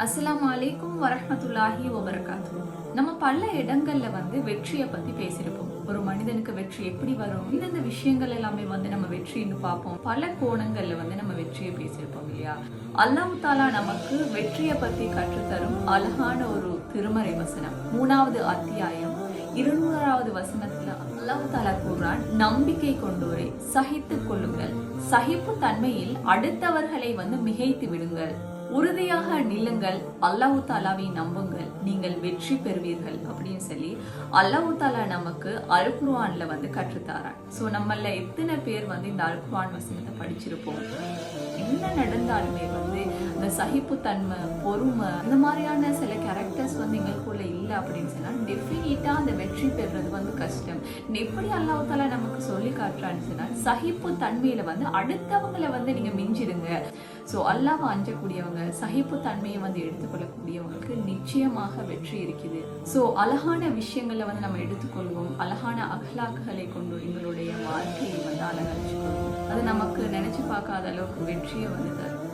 அஸ்ஸலாமு அலைக்கும் வரஹ்மத்துல்லாஹி வபரகாத்து. நம்ம பல இடங்கள்ல வெற்றியை பத்தி பேசியிருப்போம். ஒரு மனிதனுக்கு வெற்றி எப்படி வரும், இந்த விஷயங்கள் எல்லாமே நம்ம வெற்றின்னு பார்ப்போம். பல கோணங்கள்ல நம்ம வெற்றியை பேசியிருப்போம் இல்லையா? அல்லாஹ் தாலா நமக்கு வெற்றியை பத்தி கற்றுத்தரும் அழகான ஒரு திருமறை வசனம் 3வது அத்தியாயம் 200வது வசனத்துல அல்லாஹ் தாலா கூறான், நம்பிக்கை கொண்டோரை சகித்துக் கொள்ளுங்கள், சகிப்பு தன்மையில் அடுத்தவர்களை மிகைத்து விடுங்கள், உறுதியாக நில்லுங்கள், அல்லாஹ் தாலாவை நம்புங்கள், நீங்கள் வெற்றி பெறுவீர்கள் அப்படின்னு சொல்லி அல்லாஹ் தாலா நமக்கு அல் குர்ஆன்ல கற்றுத்தாரான். ஸோ நம்மள எத்தனை பேர் இந்த அல் குர்ஆன் வசனத்தை படிச்சிருப்போம்? என்ன நடந்தாலுமே இந்த சகிப்புத்தன்மை, பொறுமை, இந்த மாதிரியான சில கேரக்டர்ஸ் எங்களுக்குள்ள இல்லை அப்படின்னு சொன்னா டெஃபினிட்டா அந்த வெற்றி பெறுறது கஷ்டம். எப்படி அல்லாஹ் தாலா நமக்கு சொல்லி காட்டுறான்னு சொன்னா, சகிப்பு தன்மையில அடுத்தவங்களை நீங்க மிஞ்சிடுங்க. ஸோ அல்லாஹ்வை அஞ்சக்கூடியவங்க, சகிப்பு தன்மையை எடுத்துக்கொள்ளக்கூடியவங்களுக்கு நிச்சயமாக வெற்றி இருக்குது. ஸோ அழகான விஷயங்களை நம்ம எடுத்துக்கொள்வோம், அழகான அஹ்லாக்குகளை கொண்டு எங்களுடைய வாழ்க்கையை அலங்கரிச்சுக்கொள்வோம். அது நமக்கு நினைச்சு பார்க்காத அளவுக்கு வெற்றியை தரும்.